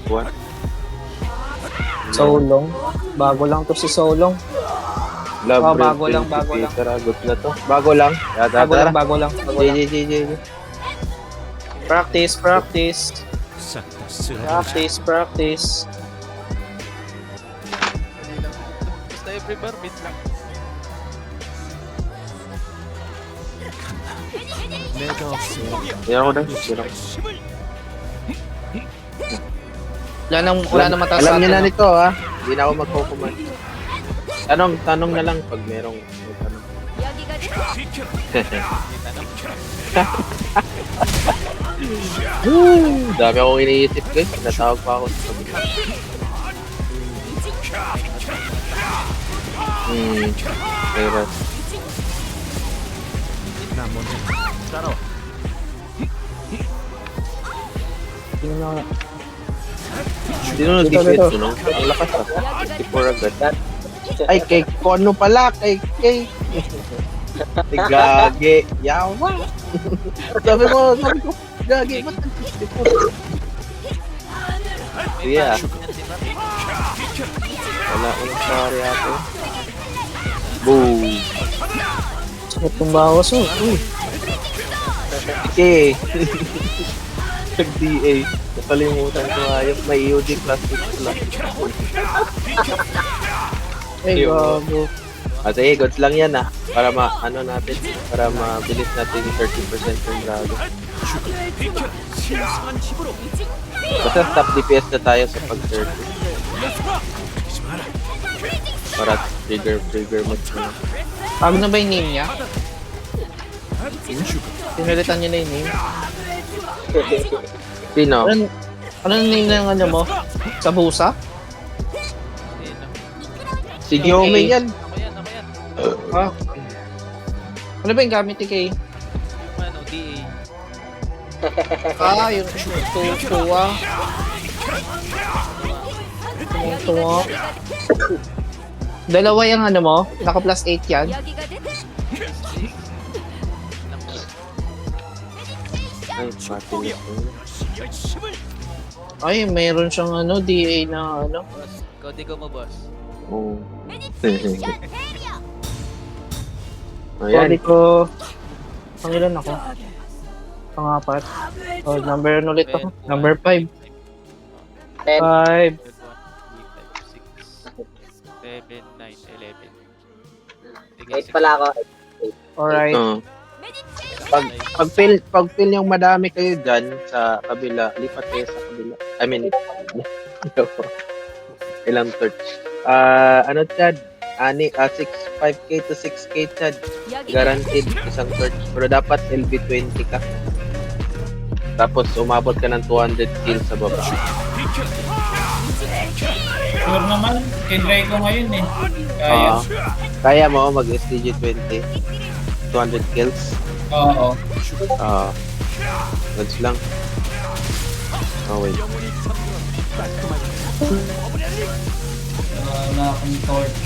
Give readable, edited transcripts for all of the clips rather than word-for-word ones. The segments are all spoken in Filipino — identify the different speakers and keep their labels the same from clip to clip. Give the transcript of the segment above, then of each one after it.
Speaker 1: What?
Speaker 2: Solong. Bago lang to si Solong.
Speaker 1: Love
Speaker 2: Oh,
Speaker 1: Red
Speaker 2: bago lang,
Speaker 1: Prince,
Speaker 2: bago lang.
Speaker 1: Peter, agot na to. Bago lang. Yata,
Speaker 2: Bago lang,
Speaker 1: tara.
Speaker 2: bago lang. Bago lang.
Speaker 1: JJ.
Speaker 2: Practice, practice. Practice, practice.
Speaker 3: Basta every bar, mid lang.
Speaker 1: Yan ako na. Sino?
Speaker 2: Wala nang mataas
Speaker 1: Alam niyo na
Speaker 2: atin,
Speaker 1: nito ha. Hindi na ako magkukuman. Tanong na lang pag merong may tanong. Dami akong iniisip guys. Natawag pa ako sa kabila. Kaya sino nag-defeat
Speaker 2: Dito.
Speaker 1: no? Ang lakas ah. Before agad. Ay, kay Kono pala. Kay Gage. Yawa. Sabi ko, Gage. Ba't nag-defeat? Yeah. Wala ulang pare ako. Boom.
Speaker 2: Sakit ng bawas, oh.
Speaker 1: Okay. Nag-DA. Nakalimutan ko ayop. May EOD plastic lang.
Speaker 2: Ay, gago.
Speaker 1: At goods lang yan ah. Para para mabilis natin yung 30% ng drago. Basta stop DPS na tayo sa pag-30. Para trigger mo na.
Speaker 2: Bago na ba yung name niya? Pinalitan niya na yung name.
Speaker 1: Sino?
Speaker 2: Ano yung name ng ano mo? Sa busa?
Speaker 1: Si Gyome yan.
Speaker 3: Ako yan.
Speaker 2: Ah. Ano ba yung gamit ni Kay?
Speaker 3: Ano, DA.
Speaker 2: Yung tuwa. Tuwa. Dalawa yung ano mo? Naka plus 8 yan?
Speaker 1: Ay, pati na ito.
Speaker 2: Ay, mayroon siyang ano, DA na ano.
Speaker 3: Boss, kodi ko mo, boss.
Speaker 1: Oo.
Speaker 2: Sorry
Speaker 1: Ayan.
Speaker 2: ko. Pangilan ako? Pangapat. Oh, number ano ulit ako? Number 5. 5.
Speaker 3: 7, 9, 11.
Speaker 4: 8 pala ako.
Speaker 2: Alright.
Speaker 1: Oo. Pag feel yung madami kayo dyan sa kabila, lipat kayo sa kabila. I mean, ilang torch. Ano Chad? 5k to 6k Chad. Guaranteed isang torch. Pero dapat LB20 ka. Tapos umabot ka ng 200 kills sa baba.
Speaker 5: Sure naman, tinry ko ngayon eh. Kaya.
Speaker 1: Kaya mo mag STG20. 200 kills.
Speaker 5: Oo.
Speaker 1: That's lang. Oh wait.
Speaker 5: Wala na akong torch.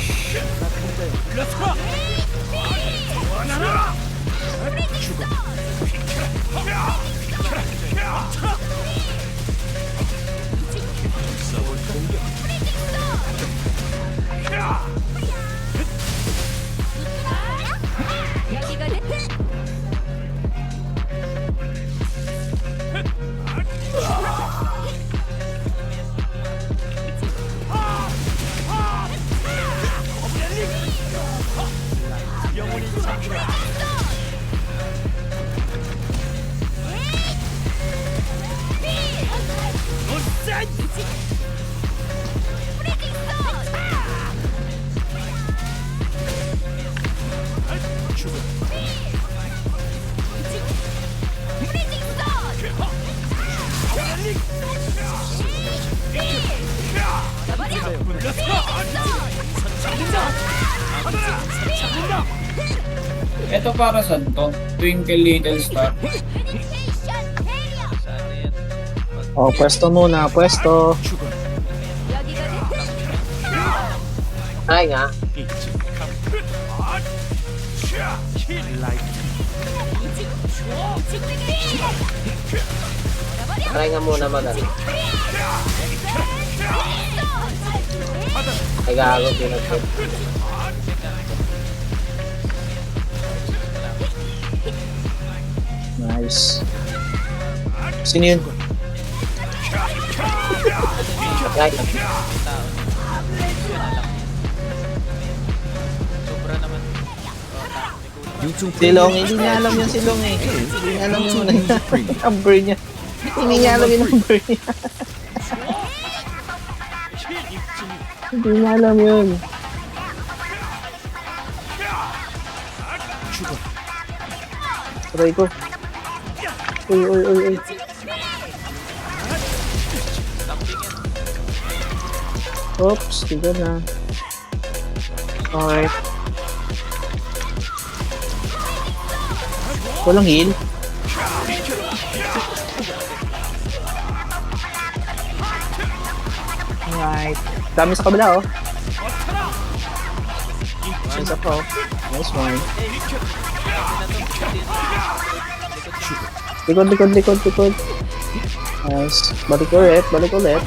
Speaker 5: Ito para saan to? Twinkle Little Star.
Speaker 3: Saan na yan?
Speaker 2: Oh, pwesto muna, pwesto.
Speaker 4: Ay nga. Try nga muna mag-ano. Gago, pinag-tip.
Speaker 2: Nice. Sino yun?
Speaker 4: Right.
Speaker 3: Sobra naman. Oh, tama.
Speaker 2: Silong, hindi niya alam yung silong eh. Hindi niya alam yung number niya. Hindi niya alam yung number niya. Hindi niya alam yun. Try ko. Uy, uy, uy, uy. Oops, tiga na. Alright. Walang heal. Alright. Dami sa kabila, oh. Nice up, oh. Nice one. Likod, likod, likod, likod. Nice. Balik ulit, balik ulit.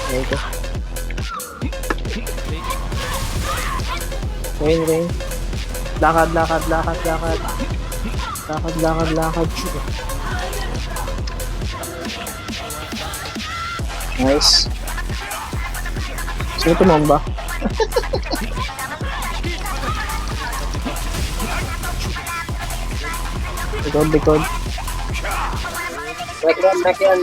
Speaker 2: There you go. Rain, rain. Lakad, lakad, lakad, lakad. Lakad, lakad, lakad. Nice. Sino tumamba? Likod, likod.
Speaker 4: Back yan.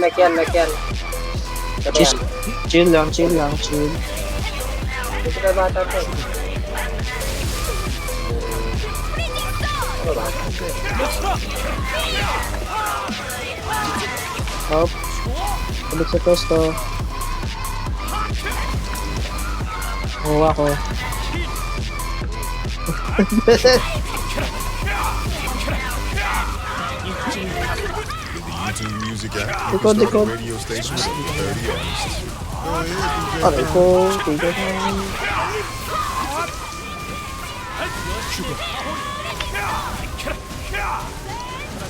Speaker 4: Sabi yan.
Speaker 2: Chill lang, chill lang, chill.
Speaker 4: Ito na bata to. Ano ba?
Speaker 2: Hop. Balik sa tosto. Oo ako.
Speaker 6: YouTube music app.
Speaker 2: Likod, likod.
Speaker 6: Radio stations in 30 apps.
Speaker 2: Aray ko, tiga na.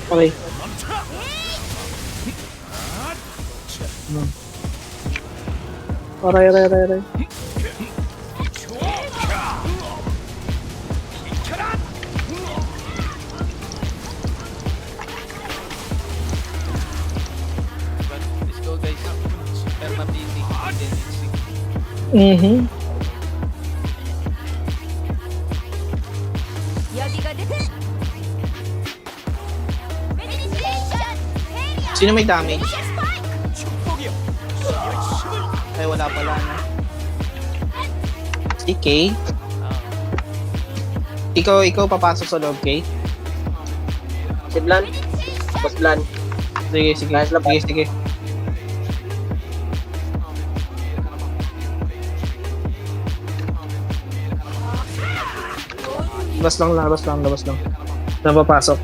Speaker 2: Okay. Aray, aray, aray, aray.
Speaker 3: Let's go guys. Perma busy.
Speaker 2: Mhm. Sino may damage? Ay, wala pala na. Si Kay? Ikaw papasok sa loob, Kay?
Speaker 4: Si Blan. Boss Blan.
Speaker 2: Sige, sige.
Speaker 4: Nice lang,
Speaker 2: Sige, sige. Labas lang, labas lang, labas lang. Napapasok.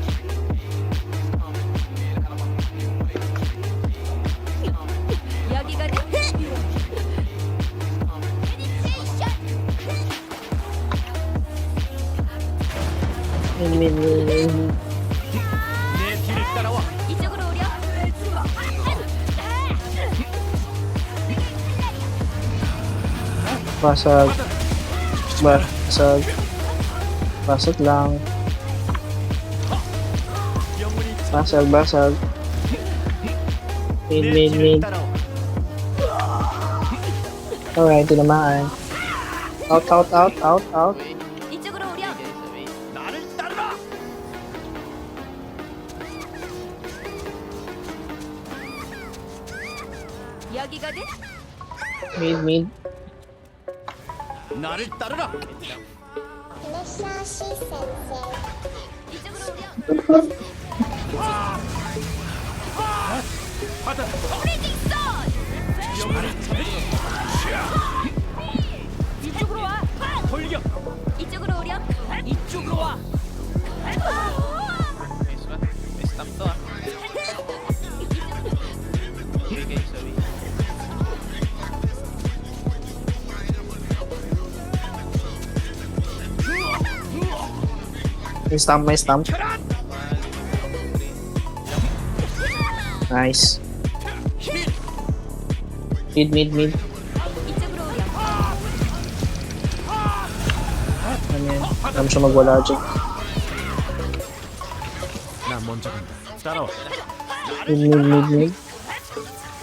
Speaker 2: Basag. Basag. Basag lang. Basag, basag. Mid. Alright, tinamaan. Out. Mid.
Speaker 3: Nice one. May stamp to ah. Okay guys, sorry.
Speaker 2: May stamp. Nice. Mid. Ano yan? Alam siya magwala dyan.
Speaker 6: 나 먼저 간다. 따라와.
Speaker 2: Mid.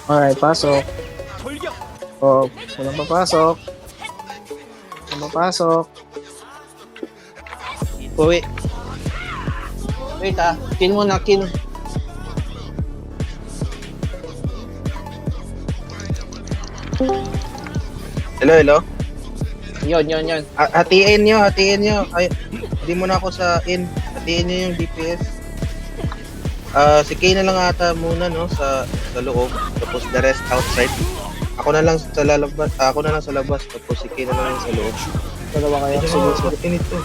Speaker 2: Alright, pasok. Oh, walang papasok. Uwi. Wait kill muna, kill.
Speaker 1: Hello?
Speaker 2: Yun.
Speaker 1: Hatiin nyo. Ay, hindi mo na ako sa in. Hatiin nyo yung DPS. Si Kay na lang ata muna, no, sa loob. Tapos the rest outside. Ako na lang sa labas. Tapos si Kay na lang yung sa loob.
Speaker 2: Dalawa kayo. Sige.
Speaker 1: Init to.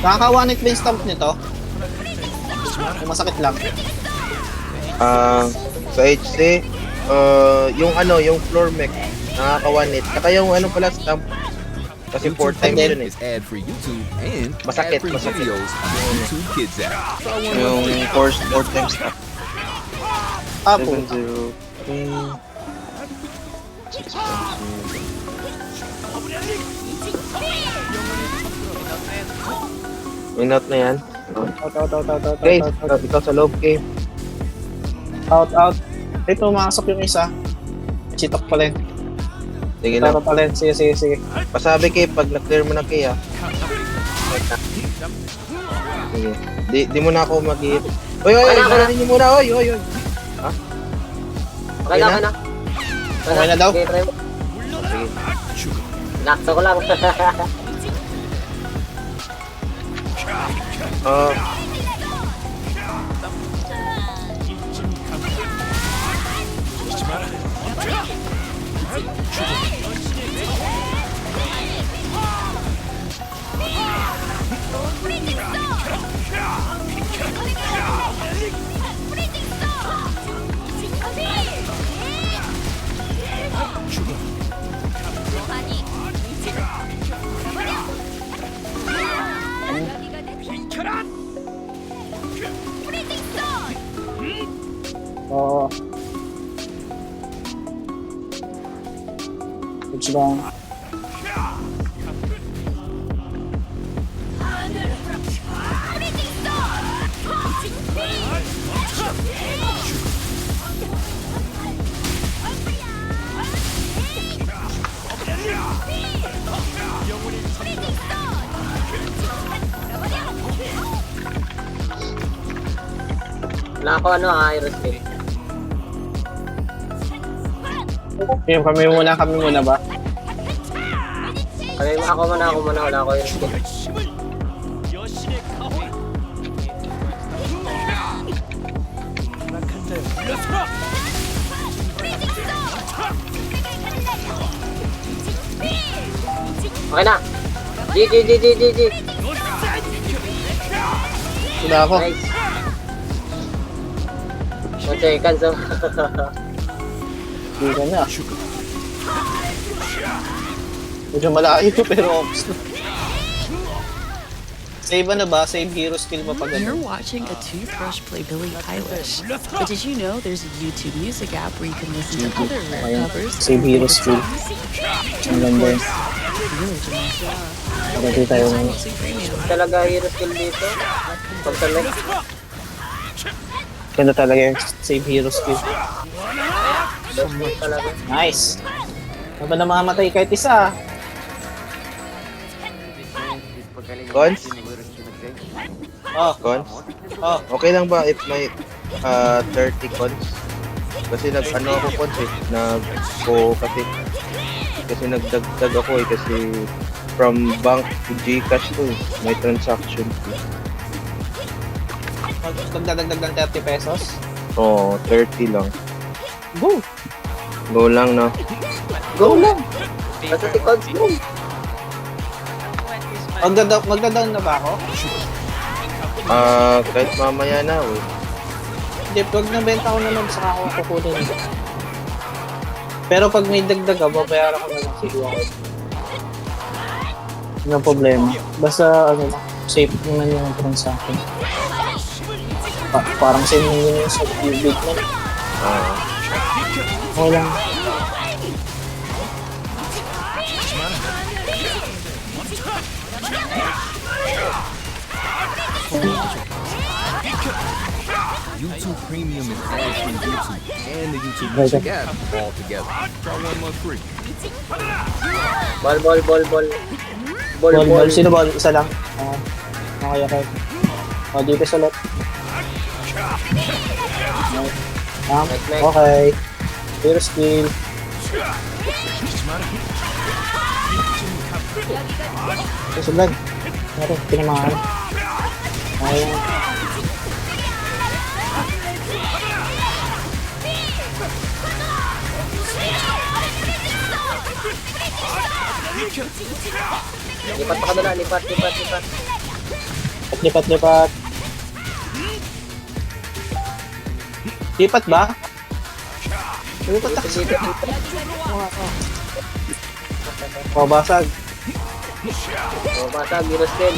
Speaker 2: Nakaka-one-hit ba yung stamp nito? Yung masakit lang.
Speaker 1: Sa HC, yung floor mech, nakaka-one hit. Saka yung pala stamp. Kasi 4 times yun eh.
Speaker 6: Is ad for YouTube and
Speaker 1: Masakit.
Speaker 6: ad-free videos on the YouTube Kids app.
Speaker 1: Yung 4 times stamp.
Speaker 2: Apo.
Speaker 1: 703 Win out na yan.
Speaker 2: Out.
Speaker 1: Guys, ikaw sa loob, Kay.
Speaker 2: Out. Ito, pumasok yung isa. Chitok pala yun.
Speaker 1: Sige lang.
Speaker 2: Tara pala yun. Sige.
Speaker 1: Pasabi, Kay, pag na-clear mo na, Kay, ha. Sige. Di mo na ako mag-hit. Oy, saranin niyo muna, oy. Ha?
Speaker 4: Okay na.
Speaker 2: Okay na daw?
Speaker 4: Okay, try mo.
Speaker 1: Sige.
Speaker 4: Nakto ko lang.
Speaker 2: Oo. Good lang.
Speaker 4: Wala ako aerospace.
Speaker 2: Yung kami muna ba?
Speaker 4: Ako muna, wala ako aerospace. Okay na. GG.
Speaker 2: Sila ako.
Speaker 4: Nice. 1 second, so.
Speaker 2: Hindi ka na. Medyo malayo pero ops na. Save na ba? Save hero skill pa pag
Speaker 7: You're
Speaker 2: ano?
Speaker 7: watching a Toothbrush play Billie Eilish. But did you know there's a YouTube music app where you can listen to other rare
Speaker 2: Ayan.
Speaker 7: covers?
Speaker 2: Save hero skill. Ang ganda yun.
Speaker 7: Really genius.
Speaker 2: Nakati tayo ng
Speaker 7: Music Premium.
Speaker 4: Talaga hero skill dito. Pag select.
Speaker 2: ganda talaga yung save hero skill.
Speaker 4: Talaga.
Speaker 2: Nice! Ano ba na mamamatay kahit isa?
Speaker 1: Cons?
Speaker 2: Oh,
Speaker 1: Okay lang ba if may 30 cons? Kasi ako cons eh. Kasi nagdagdag ako eh. Kasi from bank to Gcash to may transaction fee.
Speaker 2: magdadagdag ng 30 pesos?
Speaker 1: Oo, 30 lang.
Speaker 2: Go!
Speaker 1: Go lang, no?
Speaker 2: Go lang!
Speaker 4: Basta si Cons mo.
Speaker 2: Magda-down na ba ako?
Speaker 1: Kahit mamaya na, eh.
Speaker 2: Hindi, pag nabenta ko naman, saka ako kukunin. Pero pag may dagdag ka, babayaran ko na lang si Kuya Kurt. Walang problema. Basta, ano lang, safe naman yung transaction. Parang same yun yung sa big man. Okay lang.
Speaker 6: YouTube Premium is all through YouTube and the YouTube Music app all together. Try one month free.
Speaker 4: Ball.
Speaker 2: Ball. Sino ball? Isa lang. Okay, okay. O, dito sa left. Okay. Zero skill. Susunod. Ano, pinamahan. Okay.
Speaker 4: Lipat pa ka doon, lipat.
Speaker 2: Lipat. Lipat ba? Lipat na. O, basag.
Speaker 4: Bata, Heroes Kill.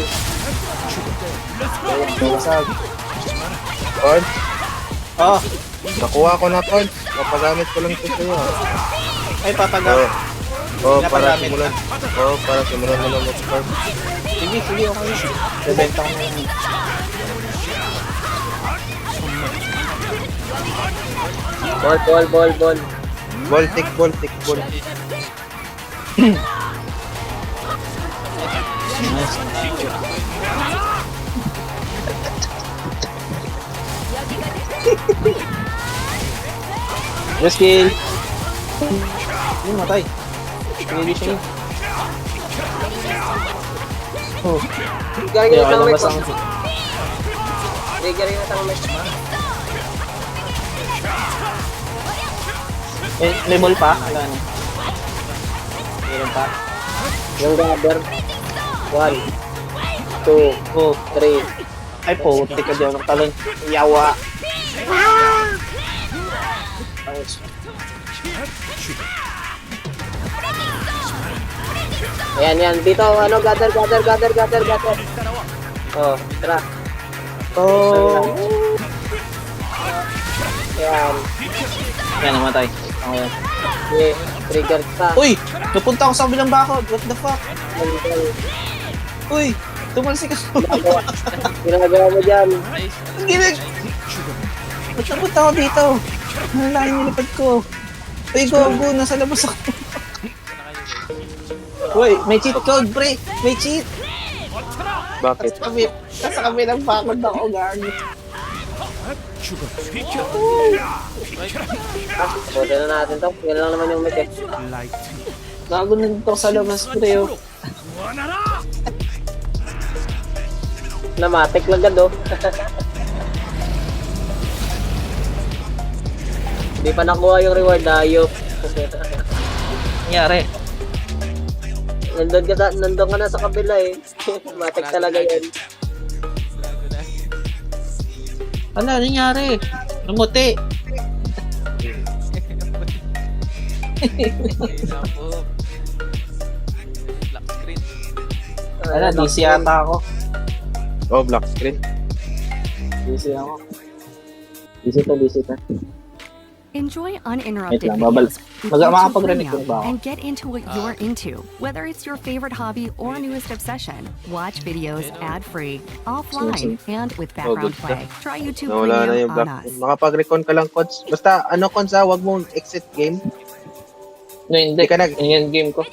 Speaker 2: Basag.
Speaker 1: Cards?
Speaker 2: Oh,
Speaker 1: Nakuha ko na cards. Papagamit ko lang ito sa'yo.
Speaker 2: ay papagamit.
Speaker 1: Para simulan. Para simulan mo lang mag-cards.
Speaker 2: Sige, okay. Bebenta ko na lang.
Speaker 4: Ball.
Speaker 1: Baltic.
Speaker 2: Yes, kill. Hindi, matay. Hindi siya yun. Oh,
Speaker 4: Trigger
Speaker 2: hindi
Speaker 4: yung
Speaker 2: ako
Speaker 4: tangmay
Speaker 2: labas
Speaker 4: ko.
Speaker 2: ang...
Speaker 4: Trigger yung tangmay.
Speaker 2: May ball pa? Wala na. Meron pa?
Speaker 4: Yung gather. 1, 2,
Speaker 2: Oh,
Speaker 4: 3.
Speaker 2: ay po, tika diyan ng talon. Yawa.
Speaker 4: Ayan. Dito, gather. Oh, tara.
Speaker 2: Oh.
Speaker 4: Ayan.
Speaker 2: Yan, namatay. Okay.
Speaker 4: Okay, trigger pa.
Speaker 2: Uy! Napunta ako sa kabilang bakod. What the fuck? Uy! Tumalsik ako.
Speaker 4: Ginagawa mo dyan.
Speaker 2: Ang gilig! Ba't napunta ako dito? Ang laking nilipad ko. Uy, go. Nasa labas ako. Uy, may cheat code, pre! May cheat!
Speaker 1: Bakit?
Speaker 2: Nasa kabilang bakod ako, gagi.
Speaker 4: Pwede na natin to. Yan lang naman yung mechanic.
Speaker 2: Gago na dito sa labas, pre. Oh.
Speaker 4: Namatik lang gado. Hindi pa nakuha yung reward, ayop.
Speaker 2: Nangyari.
Speaker 4: Nandun ka na sa kabila eh. Matik talaga yan.
Speaker 2: Ano nangyari? Namuti.
Speaker 3: Black screen.
Speaker 2: Ano, DC yata ako.
Speaker 1: Black screen.
Speaker 2: DC ako. DC to.
Speaker 8: Enjoy
Speaker 2: Wait
Speaker 8: uninterrupted
Speaker 2: lang, babal.
Speaker 8: videos with
Speaker 2: Makapag-remake
Speaker 8: YouTube
Speaker 2: ba ako?
Speaker 8: Premium and get into what you're into. Whether it's your favorite hobby or newest obsession, watch videos ad-free, offline, and with background
Speaker 1: good
Speaker 8: play. Try YouTube
Speaker 1: Nawala na
Speaker 8: Premium
Speaker 1: yung
Speaker 8: on
Speaker 1: black.
Speaker 8: us.
Speaker 1: Makapag-recon ka lang, Cods. Basta, Cods wag mong exit game.
Speaker 2: No, hindi.
Speaker 1: Ka na.
Speaker 2: Yan game ko.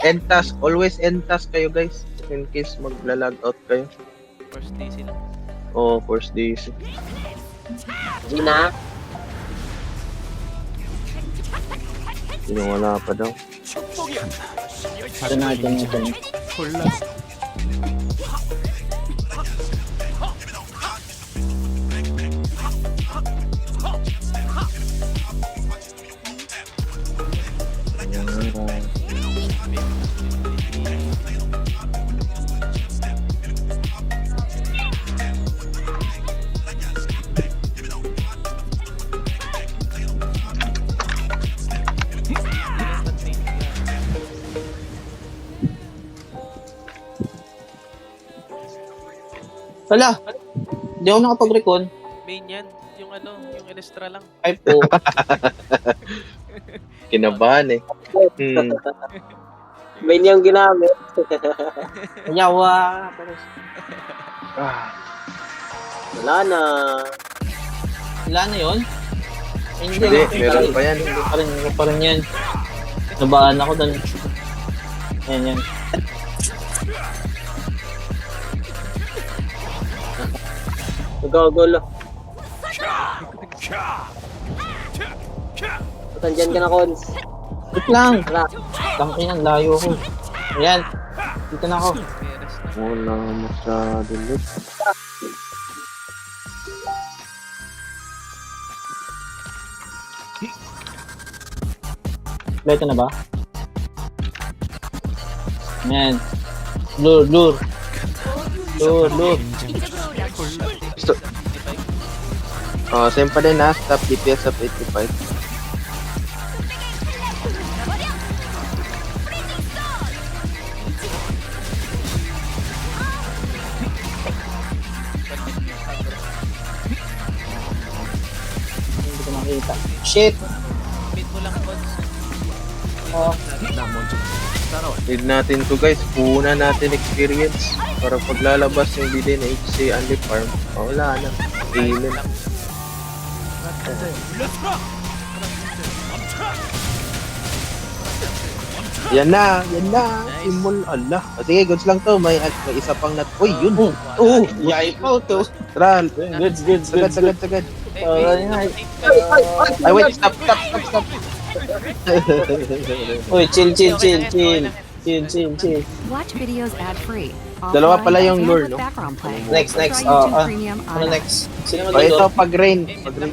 Speaker 1: End task. Always end task kayo, guys. In case magla-log out kayo.
Speaker 3: First DC lang.
Speaker 1: First DC.
Speaker 4: Gina.
Speaker 1: Yung wala pa daw.
Speaker 2: Ito natin ito. Wala. Hindi ako nakapag-recon.
Speaker 3: Main yan. Yung ano, yung Enestra lang.
Speaker 2: Ay po.
Speaker 1: Kinabahan eh.
Speaker 4: May niyang ginamit.
Speaker 2: Yawa.
Speaker 1: Ah,
Speaker 4: Wala na.
Speaker 2: Wala na yun? Ay,
Speaker 1: hindi, meron pa yan.
Speaker 2: Hindi pa rin yan. Nabaan ako doon. Yan.
Speaker 4: Nagkagulo. Tandyan ka na, Cons.
Speaker 2: Wait lang.
Speaker 4: Wala.
Speaker 2: Tangin ang layo ko. Ayan. Dito na ako.
Speaker 3: Meres na.
Speaker 1: Wala masyado lit.
Speaker 2: Dito na ba? Ayan. Lure.
Speaker 1: Gusto. Oh, same pa din ha. Stop DPS of 85.
Speaker 2: Hindi ko makita. Shit.
Speaker 3: Mid mo lang, Cons.
Speaker 2: Oh.
Speaker 1: Need natin to guys. Puhunan natin experience. Para paglalabas yung BD na HC Unli Farm. Oh, wala na. Amen. Yan na. Simul. Allah. O, sige, goods lang to. May isa pang nat. Uy, yun.
Speaker 2: Yay po to.
Speaker 1: Tara.
Speaker 2: Good.
Speaker 1: Sagad.
Speaker 2: Alright.
Speaker 1: Ay, wait. Stop.
Speaker 2: Uy, chill.
Speaker 8: Watch videos ad-free.
Speaker 1: Dalawa pala yung lure, no?
Speaker 8: Background play.
Speaker 2: Next.
Speaker 8: Try YouTube Premium
Speaker 2: Ano
Speaker 8: on
Speaker 2: next? Sino
Speaker 1: O, ito,
Speaker 2: mag-go?
Speaker 1: pag rain. Pala.
Speaker 3: Lure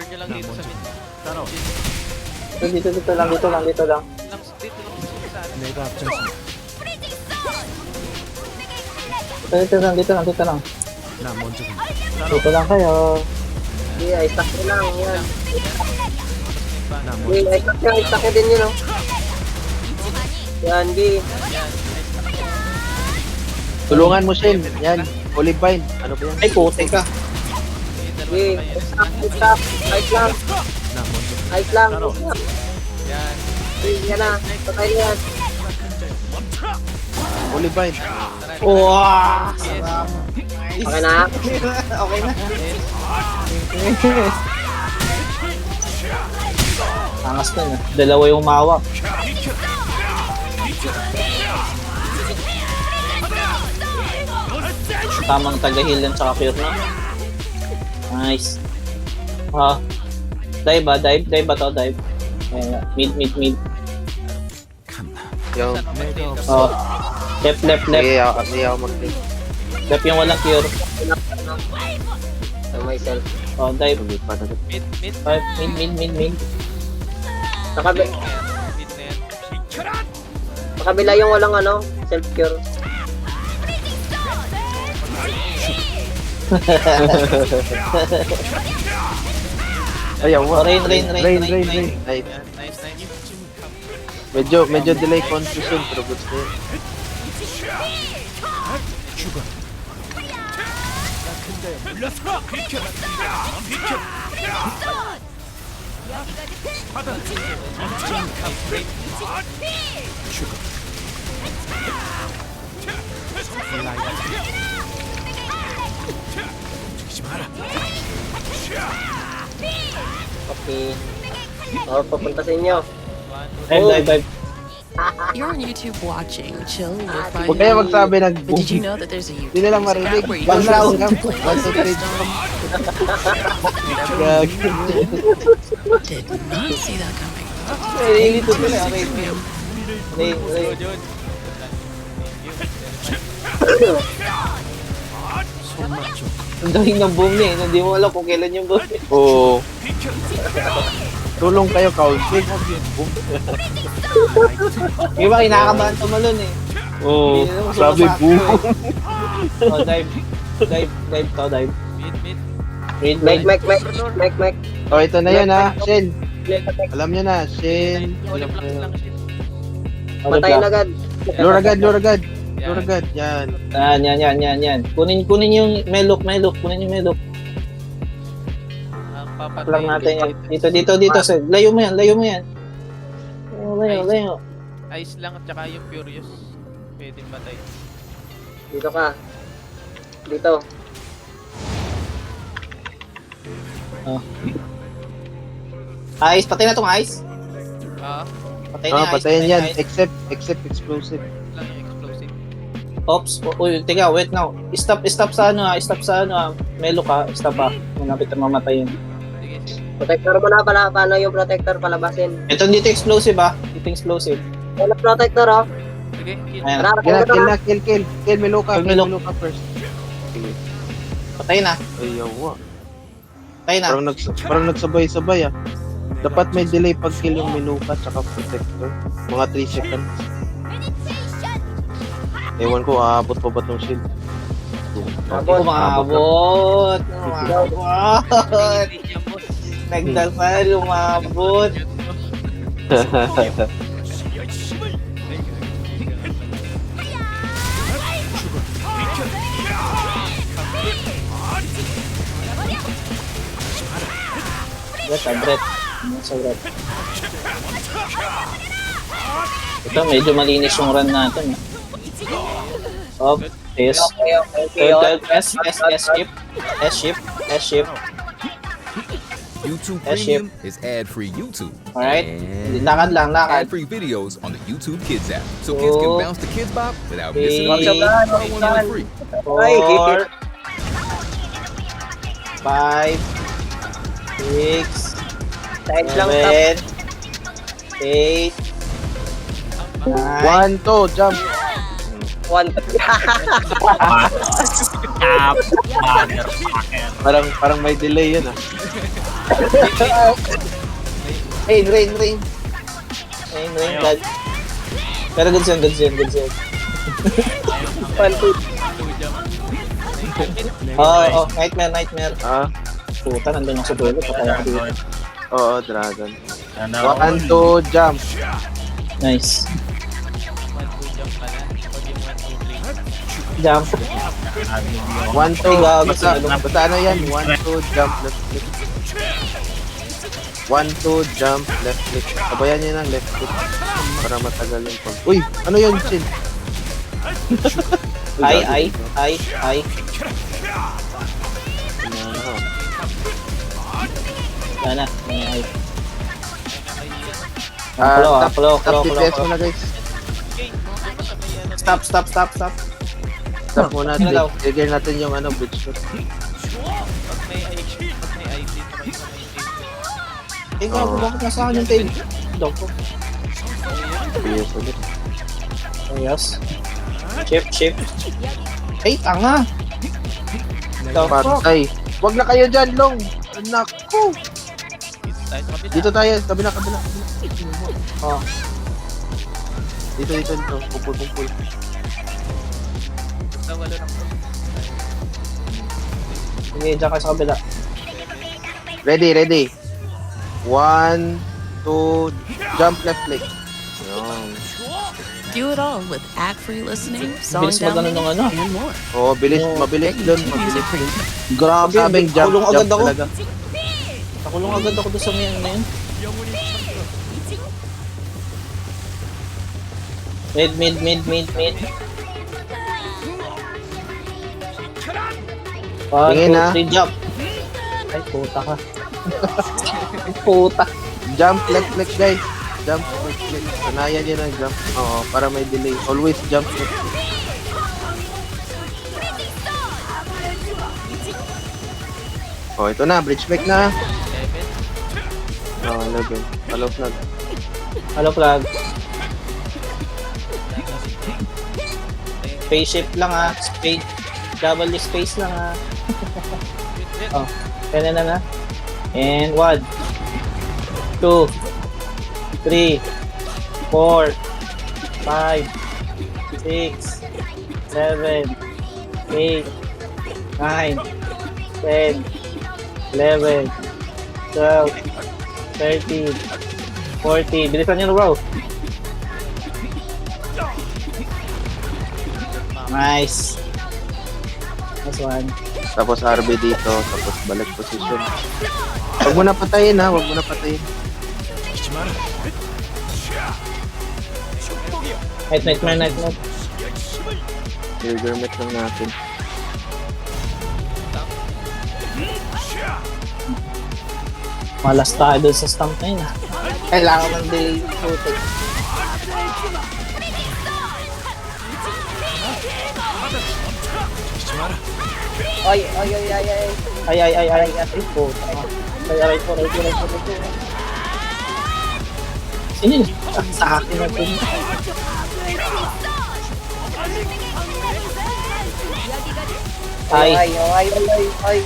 Speaker 3: nyo lang dito sa mid.
Speaker 2: Dito lang.
Speaker 3: Dito lang sa ano.
Speaker 2: Dito lang. Dito lang kayo.
Speaker 4: Hindi, ay stack nyo lang. Yan. Hindi, ay stack nyo din yun, oh. Yan, Gi.
Speaker 1: Tulungan mo, Shen. Yan. Olivine. Ano ba yan?
Speaker 2: Ay, puti ka.
Speaker 4: Gi. Stack. Ice lang.
Speaker 3: Yan.
Speaker 4: Yan na. Patay na yan.
Speaker 1: Olivine.
Speaker 2: Wow!
Speaker 4: Okay na?
Speaker 2: Okay na. Angas na na. Dalawa yung mawak. Tamang taga-heal yan tsaka pure na. Nice. Dive ba? Dive ba to? Dive. Mid.
Speaker 1: Yung.
Speaker 2: Oh. Left.
Speaker 1: Sige, ako mag-take.
Speaker 2: Left yung walang cure.
Speaker 4: So myself.
Speaker 2: Oh, dive.
Speaker 3: Mid.
Speaker 2: Mid.
Speaker 4: Sa kabila.
Speaker 3: Mid na yan.
Speaker 4: Sa kabila yung walang ano, self-cure.
Speaker 1: Ayaw.
Speaker 2: Oh, rain.
Speaker 1: Nice.
Speaker 3: Yan. Nice.
Speaker 1: Medyo delay confusion pero goods na yun.
Speaker 4: Okay. Or papunta sa inyo.
Speaker 2: Dive.
Speaker 7: You're on YouTube watching Chill with
Speaker 1: Huwag kayo magsabi ng
Speaker 7: But did you
Speaker 1: boom.
Speaker 7: know that there's a
Speaker 1: Hindi
Speaker 7: YouTube
Speaker 1: lang
Speaker 7: music
Speaker 1: marinig.
Speaker 7: app where you
Speaker 1: One
Speaker 7: can
Speaker 1: round.
Speaker 7: listen to
Speaker 1: One
Speaker 7: playlists?
Speaker 1: Gag.
Speaker 7: Did not see that coming.
Speaker 2: Rain. Ang daling ng boom niya. Hindi mo alam kung kailan yung boom.
Speaker 1: Oo. Tulong kayo, Kausik. Boom.
Speaker 2: Yung iba kinakabahan tumalon eh.
Speaker 1: Oo.
Speaker 2: Hindi naman
Speaker 1: Sabi
Speaker 2: sumasakto
Speaker 1: boom.
Speaker 2: Oh, dive. Dive.
Speaker 4: Mike.
Speaker 1: Oh, ito na yun ha. Shen. Alam nyo na. Shen.
Speaker 3: Olip lang.
Speaker 4: Patayin agad.
Speaker 1: Lure agad. Sure agad, yan.
Speaker 2: Yan. Kunin yung melok. Kunin yung melok.
Speaker 3: Ang papatay.
Speaker 2: Lang natin yan. Dito. Sir. Layo mo yan. Layo.
Speaker 3: Ice lang at saka yung Furious. Pwede patay.
Speaker 4: Dito ka. Dito.
Speaker 2: Ice, patay na tong ice. Patay na yung ice.
Speaker 1: Patayin yan.
Speaker 2: Ice.
Speaker 1: Except explosive.
Speaker 3: Lang yung explosive.
Speaker 2: Oops. Uy, teka, wait now. Stop sa ano. Melo ka. Stop ha. Malapit na mamatay yun.
Speaker 3: Sige.
Speaker 4: Protector mo na pala. Paano yung protector palabasin?
Speaker 2: Ito dito explosive ha. Dito explosive.
Speaker 4: Wala protector oh.
Speaker 3: Sige, kill.
Speaker 2: Ayan.
Speaker 1: Kill Meluka.
Speaker 2: Kill
Speaker 1: Kill
Speaker 2: Meluka.
Speaker 1: Meluka first. Sige.
Speaker 2: Patay na.
Speaker 1: Ayaw.
Speaker 2: Patay na.
Speaker 1: Parang nagsabay-sabay ah. Dapat may delay pag kill yung Meluka tsaka protector. Mga 3 seconds. Ewan ko, aabot pa ba tong shield?
Speaker 2: Umabot. Nagdasal, umabot. Sabret. Ito, medyo malinis yung run natin. Up, S.
Speaker 4: Okay.
Speaker 2: S shift.
Speaker 6: YouTube
Speaker 2: Yes,
Speaker 6: Premium is ad-free YouTube.
Speaker 2: Alright.
Speaker 6: And
Speaker 2: Lakad lang.
Speaker 6: ad-free videos on the YouTube Kids app. So kids can
Speaker 2: Oh.
Speaker 6: bounce the Kids Bop without
Speaker 2: Hey.
Speaker 6: missing a beat. All one free.
Speaker 2: 4 5 6
Speaker 4: Side lang tap.
Speaker 2: 7 8 9
Speaker 1: 1, 2, jump!
Speaker 4: 1.
Speaker 1: Parang may delay yan ah.
Speaker 2: Rain. God. Pero good yun.
Speaker 4: 1, 2.
Speaker 2: Nightmare. Puta, nandun yung sa dulo. Patay ako dito.
Speaker 1: Oo, dragon. 1, 2, jump!
Speaker 2: Nice.
Speaker 3: 1, 2 jump ka na. Pag yung 1, 2, 3.
Speaker 2: Jump.
Speaker 1: 1, 2, basta ano yan? 1, 2, jump, left click. 1, 2, jump, left click. Sabayan nyo ng left click. Para matagal yung pag... Uy! Ano yun, Chin?
Speaker 2: Ay. Sana. Ay. Flow.
Speaker 1: Top DPS mo na guys.
Speaker 2: Stop.
Speaker 1: Stop muna.
Speaker 2: Ano daw?
Speaker 1: Trigger natin yung ano, bridge shot.
Speaker 3: Pag may ice, naman yung main
Speaker 2: Ikaw, bakit nasa akin yung tail? Doko.
Speaker 1: Yes, ulit.
Speaker 2: Yes. Shift. Ay, tanga.
Speaker 1: Patay. Wag na kayo dyan, Long. Naku.
Speaker 3: tayo sa kabila.
Speaker 1: Dito tayo. Kabila.
Speaker 2: Oh.
Speaker 1: Dito. Kumpul.
Speaker 3: Wala na po.
Speaker 2: Sige, dyan ka sa kabila.
Speaker 1: Ready. 1, 2, jump left click. Yun.
Speaker 7: Do it all with ad-free listening, song
Speaker 2: Bilis ba ganun
Speaker 7: downloading,
Speaker 2: ng ano?
Speaker 7: and more.
Speaker 1: Oh, mabilis dun.
Speaker 7: Music Premium.
Speaker 2: Grabe,
Speaker 1: Sabing jump
Speaker 2: nakulong agad ako.
Speaker 1: talaga.
Speaker 2: Nakulong agad ako doon sa mayan na yun. Mid.
Speaker 1: Tingin,
Speaker 2: 1,
Speaker 1: ah.
Speaker 2: 2, 3, jump. Ay, puta ka. Puta.
Speaker 1: Jump left click, guys. Jump left click. Sanayan nyo ng jump. Oo, para may delay. Always jump left click. Oh, ito na. Bridge back na. 11. Follow flag.
Speaker 2: Hello, flag. Spaceship lang ha. Double space lang ha. Oh, kaya na. And 1, 2, 3, 4, 5, 6, 7, 8, 9, 10, 11, 12, 13, 14. Bilisan nyo na, bro. Nice. Nice one.
Speaker 1: Tapos RB dito, tapos balik position. Huwag mo na patayin ha, huwag mo na patayin.
Speaker 2: Night.
Speaker 1: Triggermet lang natin.
Speaker 2: Malas tayo dun sa stamp na yun. Kailangan ng delay shooting.
Speaker 4: Ay.
Speaker 2: Ay, po. Ay, po. Sino yun? Sa akin na po. Ay,
Speaker 4: Ay.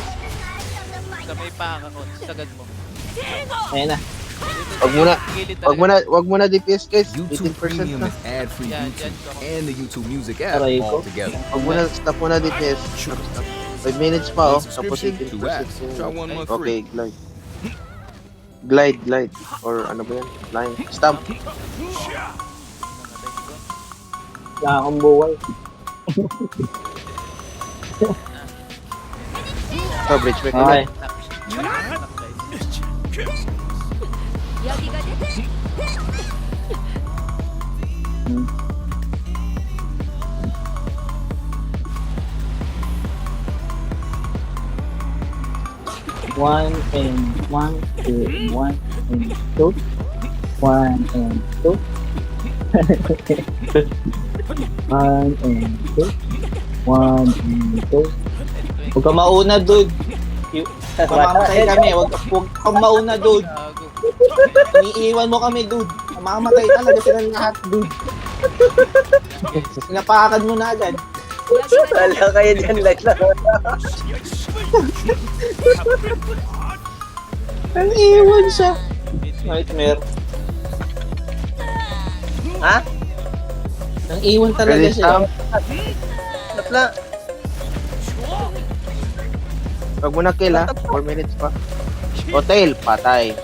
Speaker 3: Sa may pakakot, sagad mo.
Speaker 2: ayun na.
Speaker 1: Wag mo na DPS guys,
Speaker 6: YouTube
Speaker 1: 18%
Speaker 6: Premium
Speaker 1: na.
Speaker 6: is ad-free
Speaker 3: Yan,
Speaker 6: YouTube
Speaker 3: yan.
Speaker 6: and the YouTube Music app
Speaker 2: Aray ko.
Speaker 6: all together.
Speaker 1: Wag mo na, stop mo na DPS. Stop. 5 minutes pa oh, tapos
Speaker 6: Subscription, 2 apps.
Speaker 1: 18%.
Speaker 6: Try 1 month
Speaker 1: Okay,
Speaker 6: free.
Speaker 1: glide. Or ano ba yan? Flying. Stamp.
Speaker 2: Wala akong buhay.
Speaker 1: So, bridge back
Speaker 2: Okay.
Speaker 1: ulit.
Speaker 2: One and two. 1 and 2. 1 and 2. 1 and 2. 1 and 2. Huwag ka mauna, dude. Mamamatay kami. Huwag kang mauna, dude.
Speaker 3: Gago.
Speaker 2: Iniiwan mo kami, dude. Mamamatay talaga sila lahat, dude. Sinapakan mo na agad.
Speaker 4: Wala kayo dyan, Layla.
Speaker 2: Ang iwan siya. Nightmare.
Speaker 4: Ha?
Speaker 2: Ang iwan talaga
Speaker 1: Ready,
Speaker 2: siya.
Speaker 1: stamp.
Speaker 4: Natla.
Speaker 1: Wag mo na kill ha, 4 minutes pa. O tail, patay.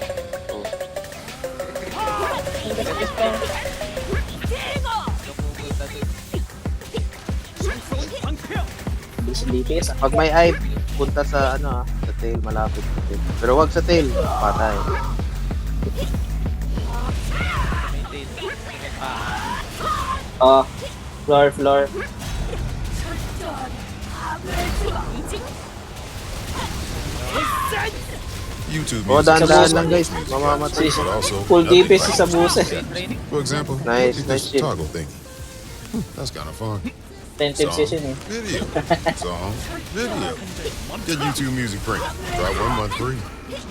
Speaker 2: DPS.
Speaker 1: Pag may eye, punta sa ano sa tail, malapit sa tail. Pero wag sa tail, patay.
Speaker 3: Maintain. May paa.
Speaker 2: Oh, floor.
Speaker 9: YouTube
Speaker 1: O,
Speaker 9: music
Speaker 1: dahan-dahan
Speaker 9: is
Speaker 1: lang
Speaker 9: like
Speaker 1: guys, mamamatay.
Speaker 9: but also
Speaker 2: Full
Speaker 9: nothing
Speaker 2: DPS
Speaker 9: like
Speaker 2: sa
Speaker 9: it.
Speaker 2: buses.
Speaker 9: For example,
Speaker 1: Nice,
Speaker 9: look at
Speaker 1: nice
Speaker 9: this
Speaker 1: shit.
Speaker 9: toggle thingy. That's kind of fun.
Speaker 2: Intensive session eh.
Speaker 9: Video. Song. Video. Get YouTube Music Premium. Try 1 month free.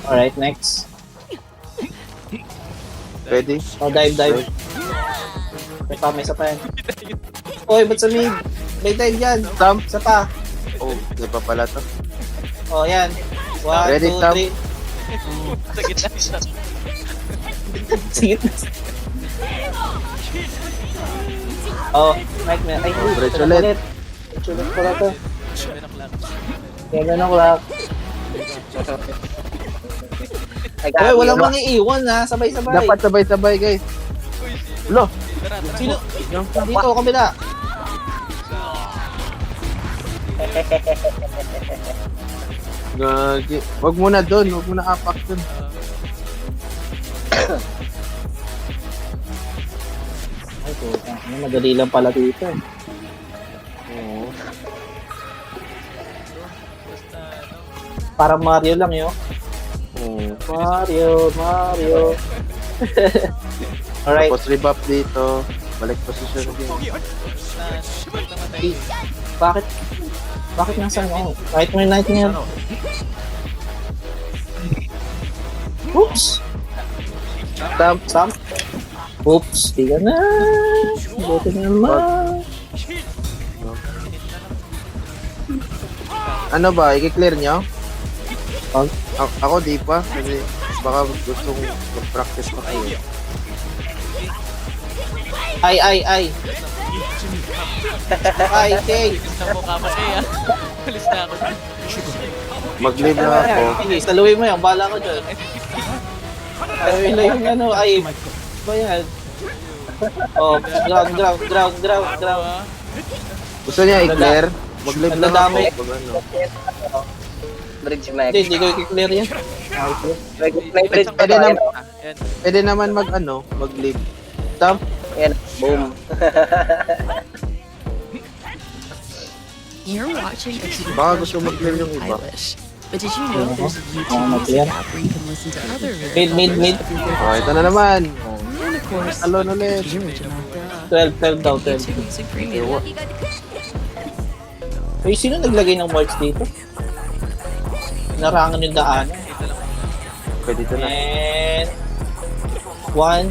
Speaker 2: Alright, next.
Speaker 1: Ready?
Speaker 2: Oh, dive. May isa pa yan. Oy, ba't sa mid? May dive yan.
Speaker 1: Stamp.
Speaker 2: Isa pa.
Speaker 1: Oh, di pa pala to.
Speaker 2: Oh, yan. 1,
Speaker 1: Ready,
Speaker 2: 2,
Speaker 1: Tom?
Speaker 2: 3.
Speaker 3: Sa gitna siya.
Speaker 2: Sige. Oh, nightmare. Ay,
Speaker 1: Bridge
Speaker 2: ito na
Speaker 1: ulit.
Speaker 2: Bridge ulit pala to.
Speaker 3: 7 o'clock.
Speaker 2: 7 o'clock. Oy, walang mga iiwan ha. Sabay-sabay.
Speaker 1: Dapat sabay-sabay guys. Lo,
Speaker 3: Tara.
Speaker 2: Sino? Dito, kabila.
Speaker 1: gagi. Wag mo na doon, wag mo na apak doon.
Speaker 2: Ay, puta. Madali lang pala dito.
Speaker 1: Oo.
Speaker 3: Basta, ano.
Speaker 2: Para Mario lang yun.
Speaker 1: Oo.
Speaker 2: Mario. Alright.
Speaker 1: Tapos rebuff dito. Balik position din.
Speaker 3: Basta, pag namatay.
Speaker 2: Bakit nasa ano? Nightmare. Oops. Stamp. Oops. Di ka na. Buti naman.
Speaker 1: Ano ba, i-clear nyo?
Speaker 2: Pag?
Speaker 1: Ako di pa, kasi baka gusto kong mag-practice pa kayo.
Speaker 2: Ay. Ay, Kay.
Speaker 3: Alis na mukha mo siya. Alis na ako.
Speaker 1: Mag-leave na ako.
Speaker 2: Sige, saluhin mo yan. Bala ko dyan. Saluhin lang yung ano. Ay, ba yan? Oh, ground.
Speaker 1: Gusto niya i-clear? Mag-live
Speaker 2: Ang
Speaker 1: lang
Speaker 2: dadami.
Speaker 1: ako. Pag ano.
Speaker 4: Bridge max.
Speaker 2: Hindi ko i-clear yan.
Speaker 4: May bridge pa
Speaker 1: Pwede
Speaker 4: tayo.
Speaker 1: naman,
Speaker 3: Yan.
Speaker 1: pwede naman mag-live. Tam?
Speaker 4: Ayan, boom.
Speaker 7: You're watching a video
Speaker 1: Baka
Speaker 7: version
Speaker 1: gusto
Speaker 7: of
Speaker 1: mag-clear yung
Speaker 7: Billie
Speaker 1: iba.
Speaker 7: Eilish. But did you know there's a YouTube
Speaker 2: mag-clear.
Speaker 7: music app where you can listen to other
Speaker 2: Mid, mid, mid.
Speaker 7: covers of your favorite
Speaker 1: Oh, ito na naman.
Speaker 7: And of course,
Speaker 1: Talon ulit.
Speaker 7: the original.
Speaker 2: 12 daw, 12.
Speaker 7: YouTube Music Premium.
Speaker 2: Uy, sino naglagay ng words dito? Narangan yung daan.
Speaker 1: Pwede ito na.
Speaker 2: And 1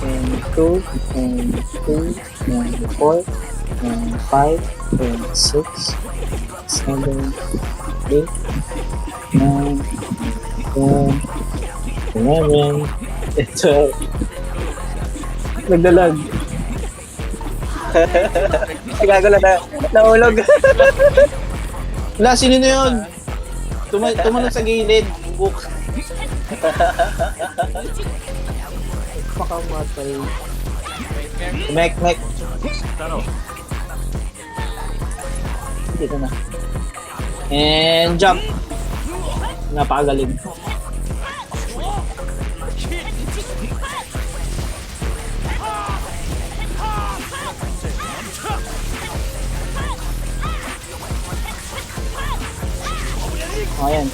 Speaker 2: and 2 and 3 and 4 and 5 and 6 7 8 9 10 11 12 Nagdalag.
Speaker 4: Gago na nahulog.
Speaker 2: Wala, sino na yun? Tumalon sa gilid. Book. Pakamatay. Mek. Dito na. And jump. Napakagaling. Ayan.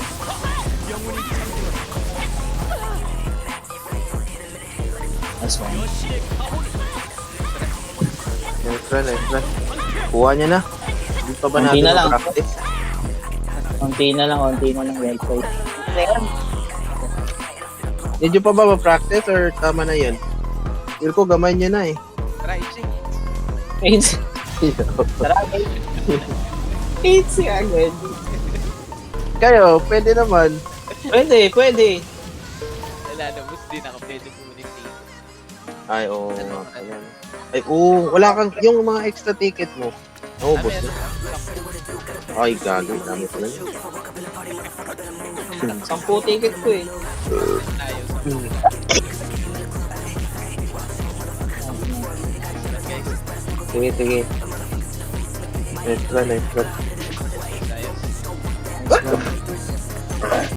Speaker 2: Nice one.
Speaker 1: Nice run. Kuha niya na. Hindi pa ba
Speaker 2: Konti
Speaker 1: natin
Speaker 2: na lang.
Speaker 1: practice?
Speaker 2: Konti na lang. Well played.
Speaker 1: Did you pa ba ma-practice or tama na yun? Feel ko gamay niya na eh.
Speaker 3: Try it, Jay.
Speaker 2: It's agad.
Speaker 1: Kayo, pwede naman.
Speaker 2: Pwede.
Speaker 3: Wala na, boss. Di naka-pwede kunin dito.
Speaker 1: Ay, oo. Ayan. Ay, oo. Wala kang, yung mga extra ticket mo. Naubos na. Ay, gago. Dami pala yun.
Speaker 2: 10 ticket ko eh.
Speaker 1: Sige. Nice run.